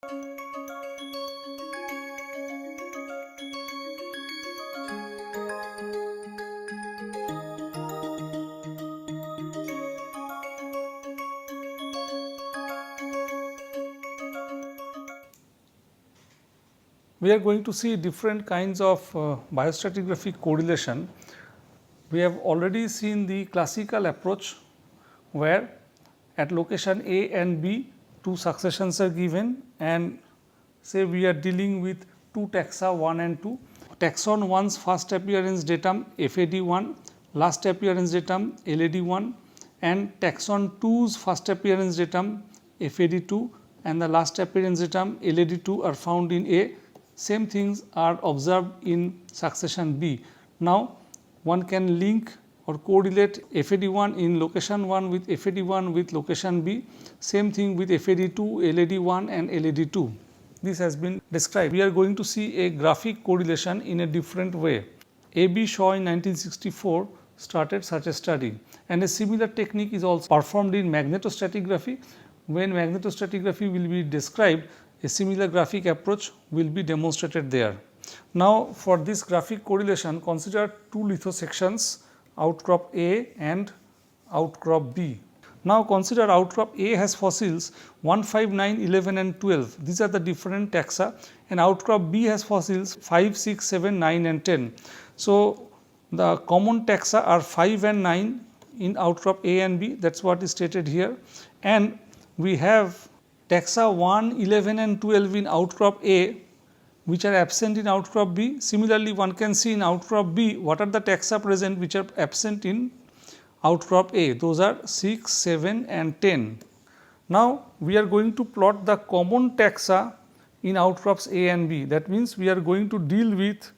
We are going to see different kinds of biostratigraphic correlation. We have already seen the classical approach where at location A and B two successions are given, and say we are dealing with two taxa 1 and 2. Taxon 1's first appearance datum FAD1, last appearance datum LAD1, and taxon 2's first appearance datum FAD2 and the last appearance datum LAD2 are found in A. Same things are observed in succession B. Now, one can link or correlate FAD1 in location 1 with FAD1 with location B, same thing with FAD2, LAD1 and LAD2. This has been described. We are going to see a graphic correlation in a different way. AB Shaw in 1964 started such a study, and a similar technique is also performed in magnetostratigraphy. When magnetostratigraphy will be described, a similar graphic approach will be demonstrated there. Now, for this graphic correlation, consider two lithosections, outcrop A and outcrop B. Now, consider outcrop A has fossils 1, 5, 9, 11 and 12. These are the different taxa, and outcrop B has fossils 5, 6, 7, 9 and 10. So, the common taxa are 5 and 9 in outcrop A and B, that is what is stated here, and we have taxa 1, 11 and 12 in outcrop A which are absent in outcrop B. Similarly, one can see in outcrop B what are the taxa present which are absent in outcrop A. Those are 6, 7 and 10. Now, we are going to plot the common taxa in outcrops A and B. That means, we are going to deal with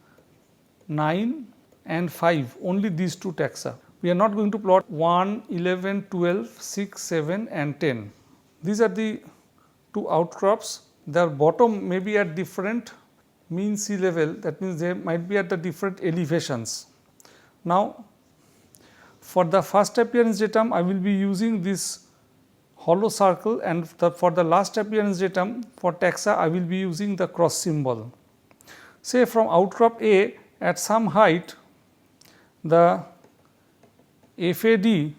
9 and 5, only these two taxa. We are not going to plot 1, 11, 12, 6, 7 and 10. These are the two outcrops. Their bottom may be at different mean sea level, that means they might be at the different elevations. Now, for the first appearance datum, I will be using this hollow circle, and for the last appearance datum for taxa, I will be using the cross symbol. Say from outcrop A at some height, the FAD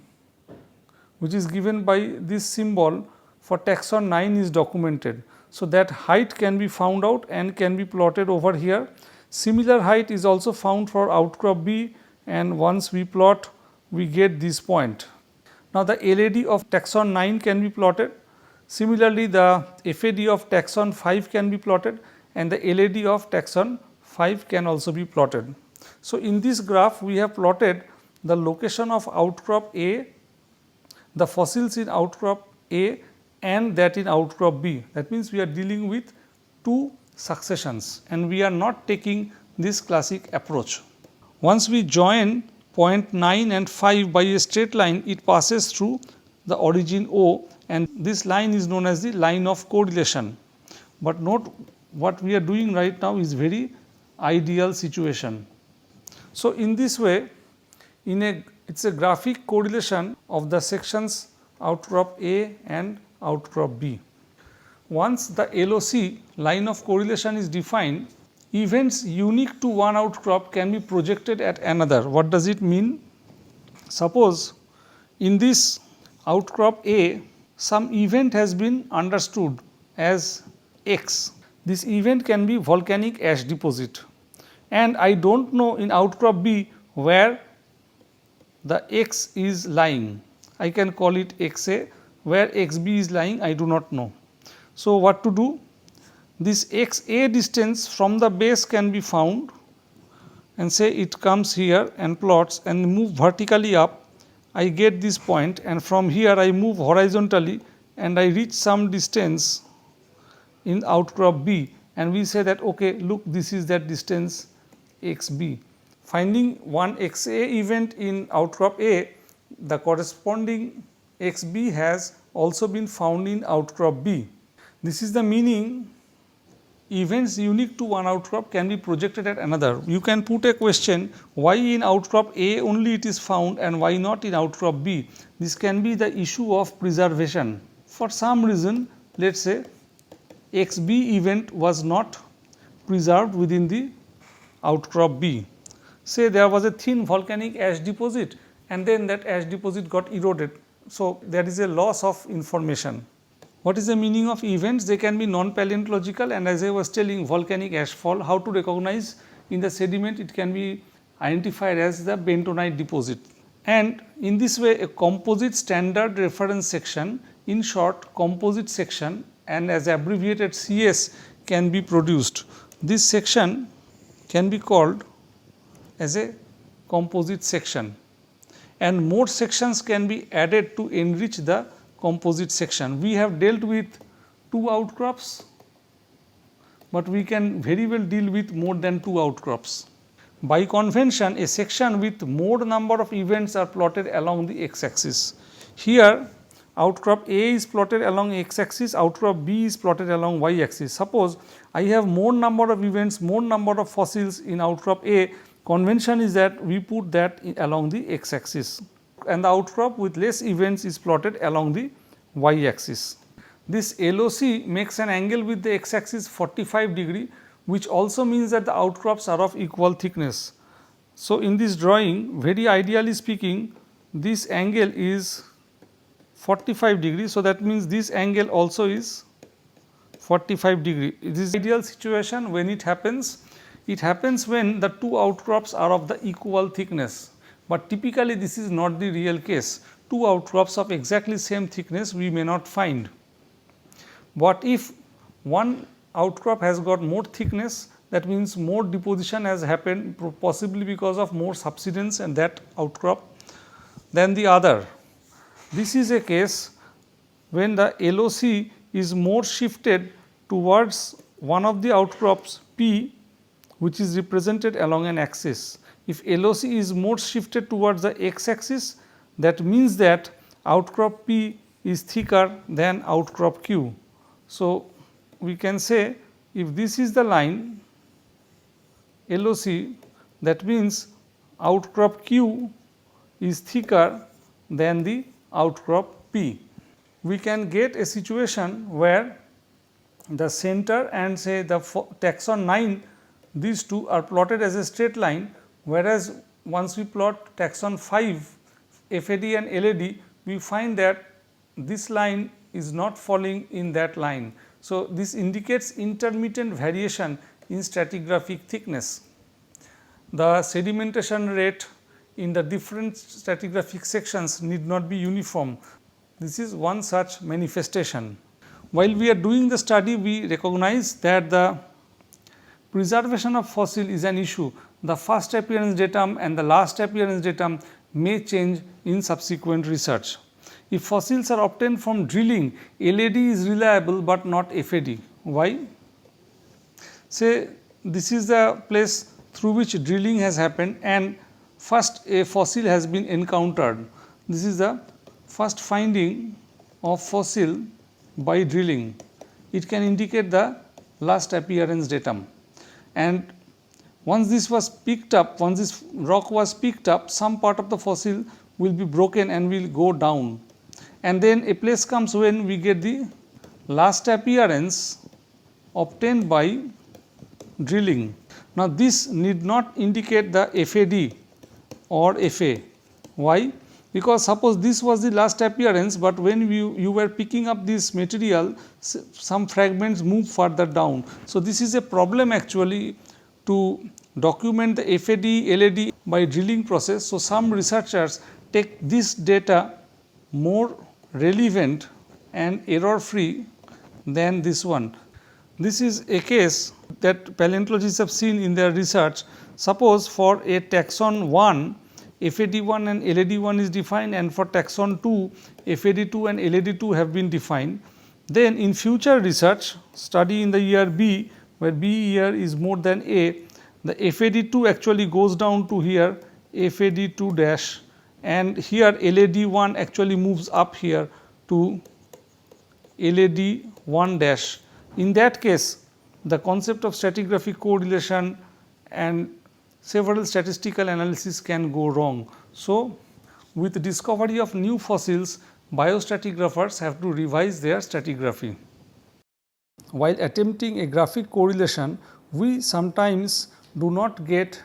which is given by this symbol for taxon 9 is documented. So, that height can be found out and can be plotted over here. Similar height is also found for outcrop B, and once we plot, we get this point. Now, the LAD of taxon 9 can be plotted. Similarly, the FAD of taxon 5 can be plotted, and the LAD of taxon 5 can also be plotted. So, in this graph, we have plotted the location of outcrop A, the fossils in outcrop A and that in outcrop B. That means, we are dealing with two successions and we are not taking this classic approach. Once we join point 9 and 5 by a straight line, it passes through the origin O, and this line is known as the line of correlation. But note, what we are doing right now is very ideal situation. So, in this way, it is a graphic correlation of the sections outcrop A and outcrop B. Once the LOC line of correlation is defined, events unique to one outcrop can be projected at another. What does it mean? Suppose in this outcrop A, some event has been understood as X. This event can be volcanic ash deposit, and I do not know in outcrop B where the X is lying. I can call it XA. Where XB is lying, I do not know. So, what to do? This XA distance from the base can be found, and say it comes here and plots and move vertically up. I get this point, and from here I move horizontally and I reach some distance in outcrop B, and we say that okay, look, this is that distance XB. Finding one XA event in outcrop A, the corresponding XB has also been found in outcrop B. This is the meaning events unique to one outcrop can be projected at another. You can put a question, why in outcrop A only it is found and why not in outcrop B? This can be the issue of preservation. For some reason, let us say XB event was not preserved within the outcrop B. Say there was a thin volcanic ash deposit and then that ash deposit got eroded. So, there is a loss of information. What is the meaning of events? They can be non-paleontological, and as I was telling, volcanic ashfall, how to recognize in the sediment, it can be identified as the bentonite deposit. And in this way, a composite standard reference section, in short composite section, and as abbreviated CS, can be produced. This section can be called as a composite section, and more sections can be added to enrich the composite section. We have dealt with 2 outcrops, but we can very well deal with more than 2 outcrops. By convention, a section with more number of events are plotted along the x axis. Here outcrop A is plotted along x axis, outcrop B is plotted along y axis. Suppose I have more number of events, more number of fossils in outcrop A, convention is that we put that along the x axis, and the outcrop with less events is plotted along the y axis. This LOC makes an angle with the x axis 45 degree, which also means that the outcrops are of equal thickness. So, in this drawing, very ideally speaking, this angle is 45 degree. So, that means this angle also is 45 degree. This is ideal situation. When it happens when the 2 outcrops are of the equal thickness, but typically this is not the real case. 2 outcrops of exactly same thickness we may not find. But if one outcrop has got more thickness, that means more deposition has happened, possibly because of more subsidence in that outcrop than the other. This is a case when the LOC is more shifted towards one of the outcrops P, which is represented along an axis. If LOC is more shifted towards the x axis, that means that outcrop P is thicker than outcrop Q. So, we can say if this is the line LOC, that means outcrop Q is thicker than the outcrop P. We can get a situation where the center and say the taxon 9, these two are plotted as a straight line, whereas once we plot taxon 5, FAD and LAD, we find that this line is not falling in that line. So, this indicates intermittent variation in stratigraphic thickness. The sedimentation rate in the different stratigraphic sections need not be uniform. This is one such manifestation. While we are doing the study, we recognize that the preservation of fossil is an issue. The first appearance datum and the last appearance datum may change in subsequent research. If fossils are obtained from drilling, LAD is reliable but not FAD. Why? Say this is the place through which drilling has happened and first a fossil has been encountered. This is the first finding of fossil by drilling. It can indicate the last appearance datum, and once this was picked up, once this rock was picked up, some part of the fossil will be broken and will go down, and then a place comes when we get the last appearance obtained by drilling. Now, this need not indicate the FAD or FA. Why? Because suppose this was the last appearance, but when you were picking up this material, some fragments move further down. So, this is a problem actually to document the FAD, LAD by drilling process. So, some researchers take this data more relevant and error free than this one. This is a case that paleontologists have seen in their research. Suppose for a taxon 1, FAD1 and LAD1 is defined, and for taxon 2, FAD2 and LAD2 have been defined. Then in future research study in the year B, where B year is more than A, the FAD2 actually goes down to here FAD2 dash, and here LAD1 actually moves up here to LAD1 dash. In that case, the concept of stratigraphic correlation and several statistical analysis can go wrong. So, with the discovery of new fossils, biostratigraphers have to revise their stratigraphy. while attempting a graphic correlation, we sometimes do not get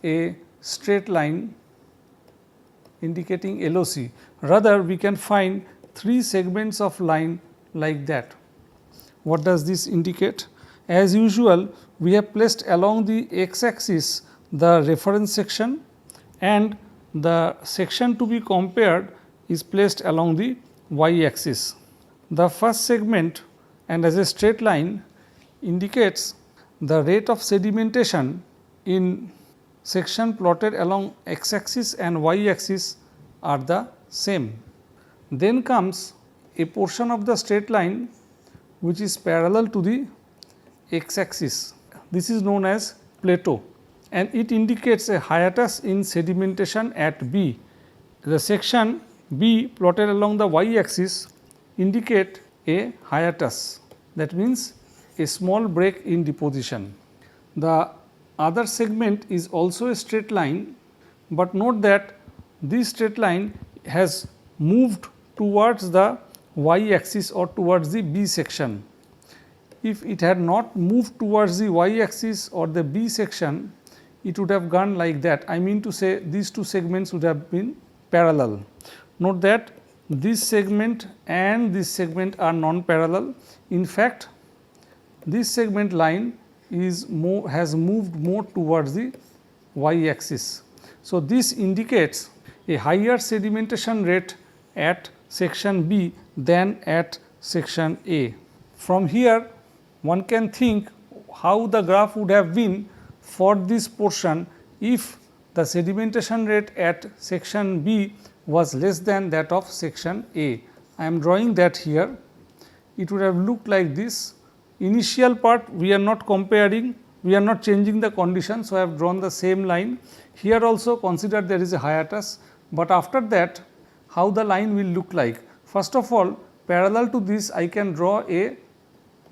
a straight line indicating LOC. Rather, we can find 3 segments of line like that. What does this indicate? As usual, we have placed along the x axis the reference section, and the section to be compared is placed along the y axis. The first segment, and as a straight line, indicates the rate of sedimentation in section plotted along x axis and y axis are the same. Then comes a portion of the straight line which is parallel to the x axis. This is known as plateau, and it indicates a hiatus in sedimentation at B. The section B plotted along the y axis indicate a hiatus, that means a small break in deposition. The other segment is also a straight line, but note that this straight line has moved towards the y axis or towards the B section. If it had not moved towards the y axis or the B section, it would have gone like that. I mean to say, these two segments would have been parallel. Note that this segment and this segment are non-parallel. In fact, this segment line has moved more towards the y axis. So, this indicates a higher sedimentation rate at section B than at section A. From here, one can think how the graph would have been for this portion if the sedimentation rate at section B was less than that of section A. I am drawing that here. It would have looked like this. Initial part we are not comparing, we are not changing the condition. So, I have drawn the same line. Here also consider there is a hiatus, but after that how the line will look like. First of all, parallel to this I can draw a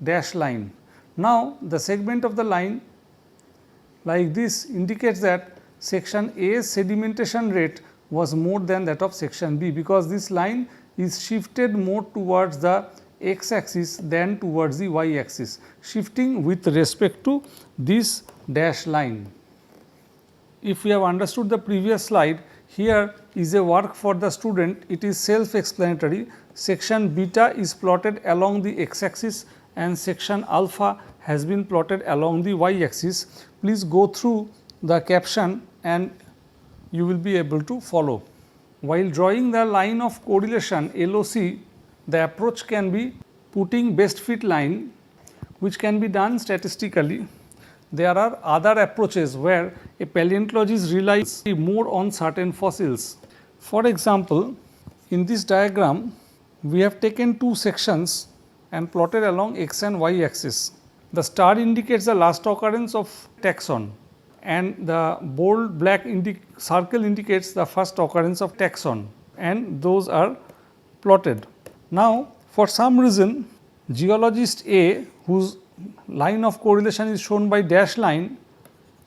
dash line. Now, the segment of the line like this indicates that section A's sedimentation rate was more than that of section B, because this line is shifted more towards the x axis than towards the y axis, shifting with respect to this dash line. If we have understood the previous slide, here is a work for the student. It is self explanatory. Section beta is plotted along the x axis and section alpha has been plotted along the y axis. Please go through the caption and you will be able to follow. While drawing the line of correlation LOC, the approach can be putting best fit line, which can be done statistically. There are other approaches where a paleontologist relies more on certain fossils. For example, in this diagram we have taken two sections and plotted along x and y axis. The star indicates the last occurrence of taxon, and the bold black circle indicates the first occurrence of taxon, and those are plotted. Now, for some reason geologist A, whose line of correlation is shown by dash line,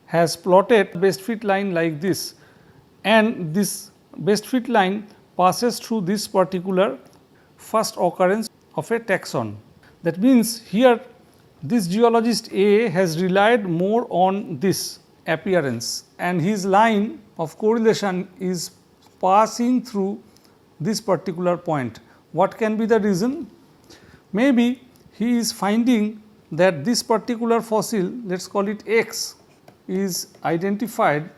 has plotted best fit line like this, and this best fit line passes through this particular first occurrence of a taxon. That means, here this geologist A has relied more on this appearance, and his line of correlation is passing through this particular point. What can be the reason? Maybe he is finding that this particular fossil, let us call it X, is identified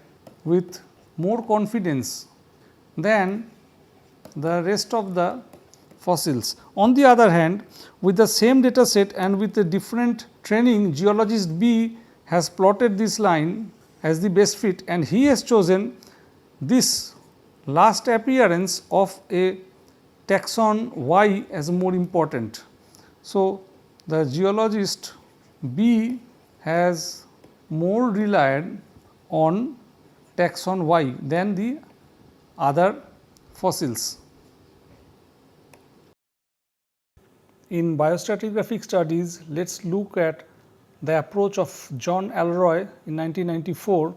with more confidence than the rest of the fossils. On the other hand, with the same data set and with a different training, geologist B has plotted this line as the best fit, and he has chosen this last appearance of a taxon Y as more important. So, the geologist B has more relied on taxon Y than the other fossils. In biostratigraphic studies, let us look at the approach of John Alroy in 1994,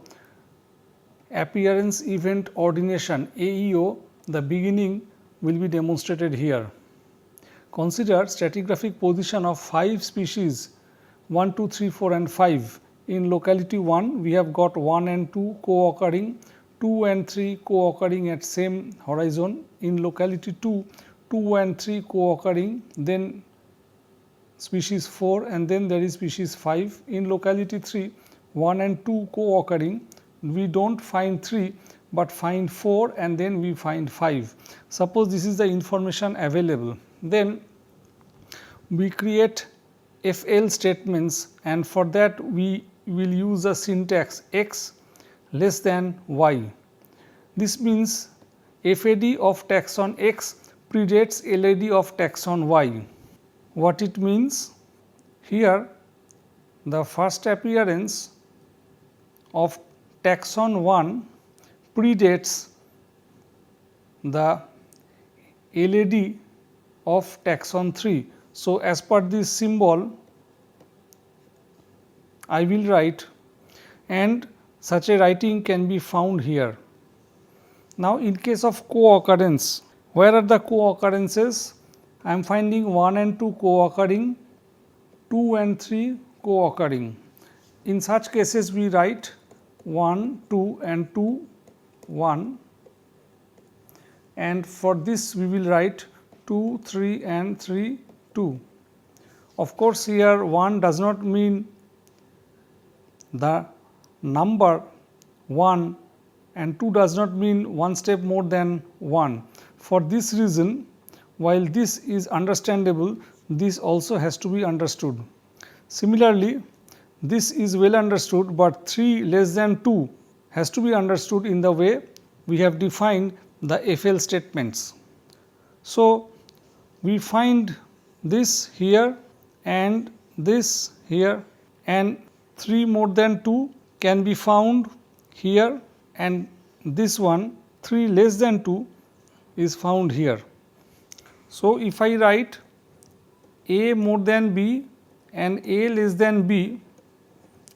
appearance event ordination AEO. The beginning will be demonstrated here. consider stratigraphic position of 5 species 1, 2, 3, 4 and 5. In locality 1 we have got 1 and 2 co-occurring, 2 and 3 co-occurring at same horizon. In locality 2, 2 and 3 co-occurring, then species 4 and then there is species 5. In locality 3, 1 and 2 co-occurring, we do not find 3 but find 4 and then we find 5. Suppose this is the information available, then we create FL statements, and for that we will use a syntax x less than y. This means FAD of taxon x predates LAD of taxon y. What it means? Here the first appearance of taxon 1 predates the LAD of taxon 3. So, as per this symbol I will write, and such a writing can be found here. Now, in case of co-occurrence, where are the co-occurrences? I am finding 1 and 2 co-occurring, 2 and 3 co-occurring. In such cases we write 1, 2 and 2, 1, and for this we will write 2, 3 and 3, 2. Of course, here 1 does not mean the number 1 and 2 does not mean one step more than 1. For this reason, while this is understandable, this also has to be understood. Similarly, this is well understood, but 3 less than 2 has to be understood in the way we have defined the FL statements. So, we find this here and this here, and 3 more than 2 can be found here, and this one 3 less than 2 is found here. So, if I write A more than B and A less than B,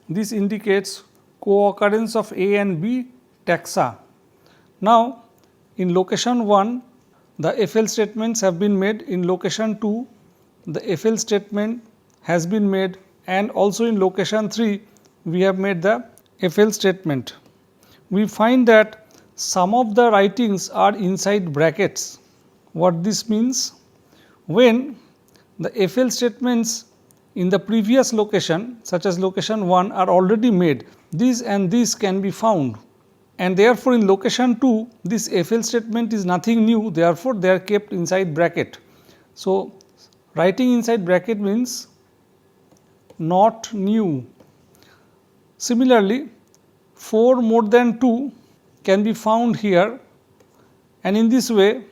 this indicates co-occurrence of A and B taxa. Now, in location 1 the FL statements have been made, in location 2 the FL statement has been made, and also in location 3 we have made the FL statement. We find that some of the writings are inside brackets. What this means? When the FL statements in the previous location, such as location 1, are already made, this and this can be found, and therefore in location 2 this FL statement is nothing new, therefore they are kept inside bracket. So, writing inside bracket means not new. Similarly, 4 more than 2 can be found here, and in this way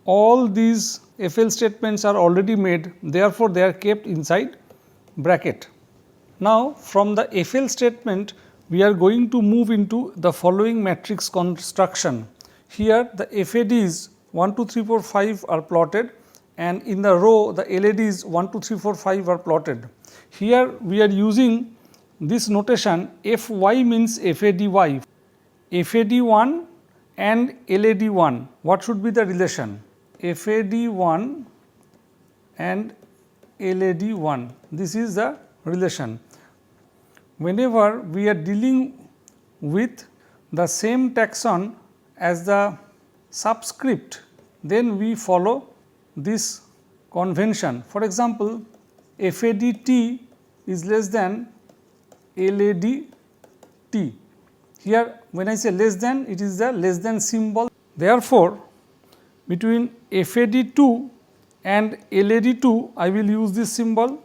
all these FL statements are already made, therefore they are kept inside bracket. Now, from the FL statement we are going to move into the following matrix construction. Here the FADs 1, 2, 3, 4, 5 are plotted, and in the row the LADs 1, 2, 3, 4, 5 are plotted. Here we are using this notation, FY means FADY, FAD1 and LAD1. What should be the relation? FAD1 and LAD1, this is the relation. Whenever we are dealing with the same taxon as the subscript, then we follow this convention. For example, FADT is less than LADT. Here when I say less than, it is the less than symbol. Therefore, between FAD2 and LAD2 I will use this symbol,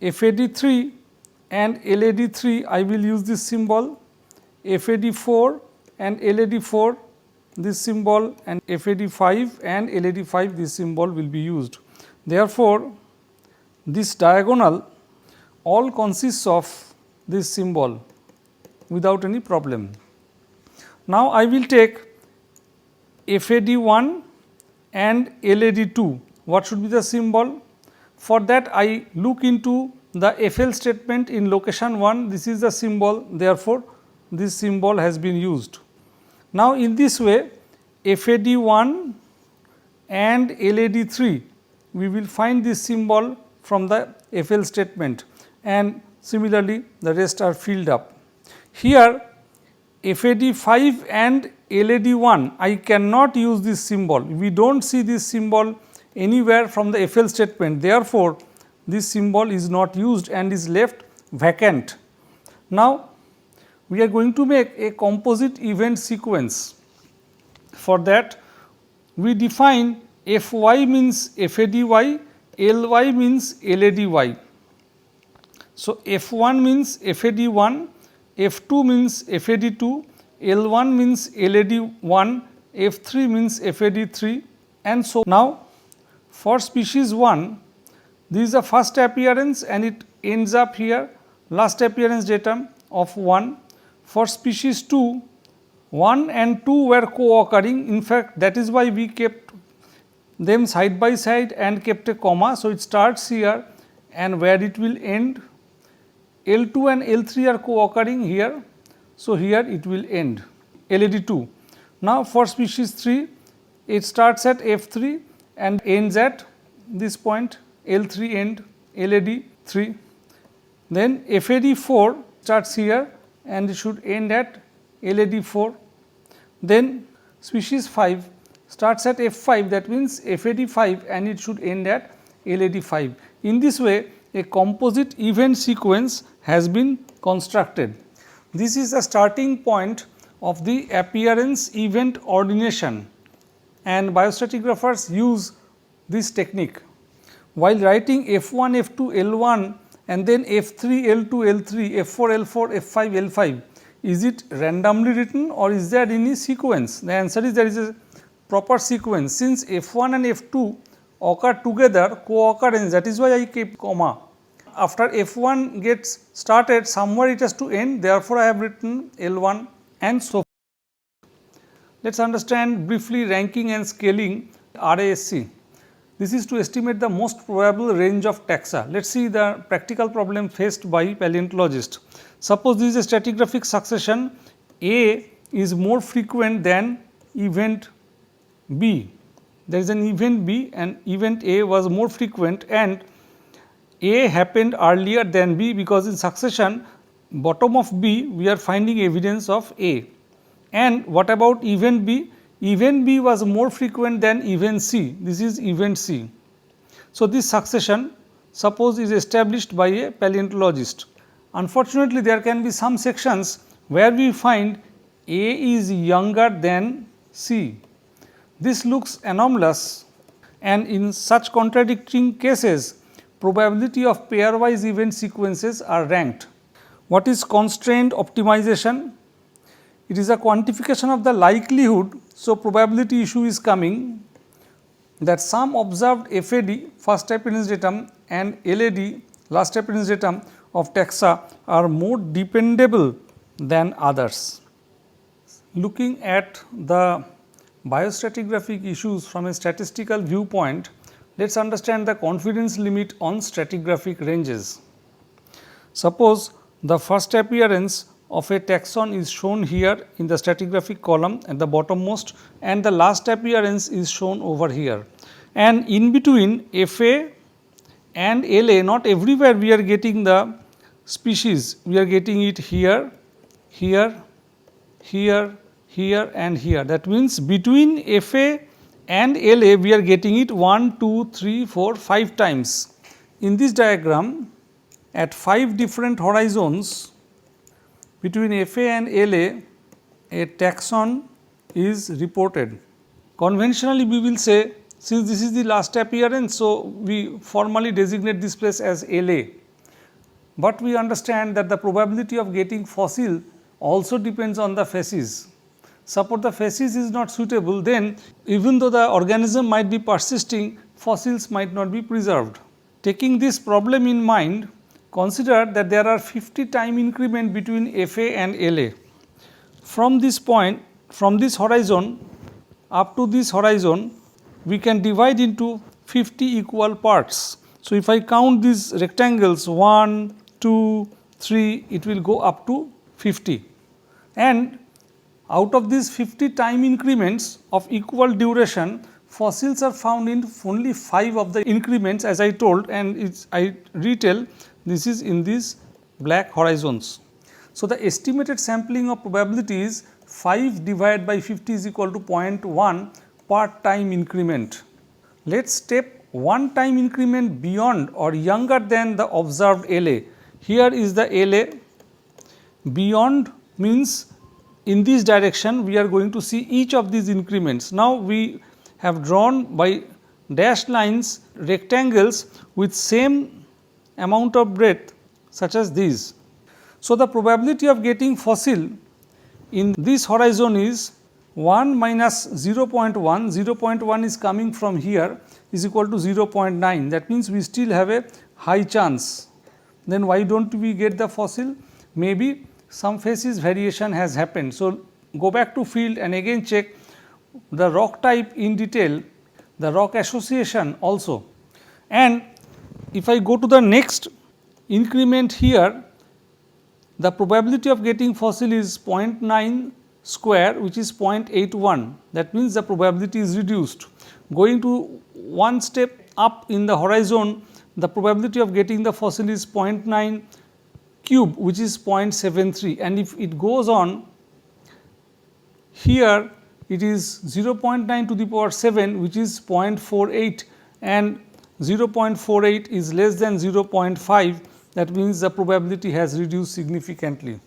FAD3 and LAD3 I will use this symbol, FAD4 and LAD4 this symbol, and FAD5 and LAD5 this symbol will be used. Therefore, this diagonal all consists of this symbol without any problem. Now, I will take FAD1 and LAD2. What should be the symbol? For that I look into the FL statement in location 1, this is the symbol, therefore, this symbol has been used. Now, in this way FAD1 and LAD3 we will find this symbol from the FL statement, and similarly the rest are filled up. Here FAD5 and LAD1, I cannot use this symbol. We do not see this symbol anywhere from the FL statement. Therefore, this symbol is not used and is left vacant. Now, we are going to make a composite event sequence. For that, we define Fy means FADY, Ly means LADY. So, F1 means FAD1, F2 means FAD2, L1 means LAD1, F3 means FAD3, and so. Now, for species 1, this is the first appearance and it ends up here, last appearance datum of 1. For species 2, 1 and 2 were co-occurring. In fact, that is why we kept them side by side and kept a comma. So, it starts here and where it will end. L2 and L3 are co-occurring here. So, here it will end LAD2. Now, for species 3, it starts at F3 and ends at this point L3 end LAD3. Then FAD4 starts here and it should end at LAD4. Then species 5 starts at F5, that means FAD5 and it should end at LAD5. In this way, a composite event sequence has been constructed. This is the starting point of the appearance event ordination, and biostratigraphers use this technique. While writing F1, F2, L1 and then F3, L2, L3, F4, L4, F5, L5, is it randomly written or is there any sequence? The answer is there is a proper sequence. Since F1 and F2 occur together, co-occurrence, that is why I kept comma. After F1 gets started, somewhere it has to end, therefore, I have written L1 and so forth. Let us understand briefly ranking and scaling RASC. This is to estimate the most probable range of taxa. Let us see the practical problem faced by paleontologists. Suppose this is a stratigraphic succession, A is more frequent than event B. There is an event B and event A was more frequent, and A happened earlier than B because in succession bottom of B we are finding evidence of A. And what about event B? Event B was more frequent than event C. This is event C. So, this succession suppose is established by a paleontologist. Unfortunately, there can be some sections where we find A is younger than C. This looks anomalous, and in such contradicting cases probability of pairwise event sequences are ranked. What is constrained optimization? It is a quantification of the likelihood. So, probability issue is coming that some observed FAD first appearance datum and LAD last appearance datum of taxa are more dependable than others. Looking at the biostratigraphic issues from a statistical viewpoint, let us understand the confidence limit on stratigraphic ranges. Suppose the first appearance of a taxon is shown here in the stratigraphic column at the bottommost, and the last appearance is shown over here, and in between FA and LA, not everywhere we are getting the species, we are getting it here, here, here, here and here. That means between FA and LA we are getting it 1, 2, 3, 4, 5 times. In this diagram, at 5 different horizons between FA and LA, a taxon is reported. Conventionally we will say, since this is the last appearance, so we formally designate this place as LA. But we understand that the probability of getting fossil also depends on the facies. Suppose the facies is not suitable, then even though the organism might be persisting, fossils might not be preserved. Taking this problem in mind, consider that there are 50 time increment between FA and LA. From this point, from this horizon up to this horizon, we can divide into 50 equal parts. So, if I count these rectangles 1, 2, 3, it will go up to 50, and out of these 50 time increments of equal duration, fossils are found in only 5 of the increments as I told, and I retell this is in these black horizons. So, the estimated sampling of probability is 5 divided by 50 is equal to 0.1 per time increment. Let us step one time increment beyond or younger than the observed LA. Here is the LA, beyond means in this direction we are going to see each of these increments. Now, we have drawn by dashed lines rectangles with same amount of breadth such as these. So, the probability of getting fossil in this horizon is 1 minus 0.1, 0.1 is coming from here is equal to 0.9, that means we still have a high chance. Then why do not we get the fossil? Maybe some phases variation has happened. So, go back to field and again check the rock type in detail, the rock association also, and if I go to the next increment here, the probability of getting fossil is 0.9 square, which is 0.81, that means the probability is reduced. Going to one step up in the horizon, the probability of getting the fossil is 0.9 cube, which is 0.73, and if it goes on here it is 0.9 to the power 7, which is 0.48, and 0.48 is less than 0.5, that means the probability has reduced significantly.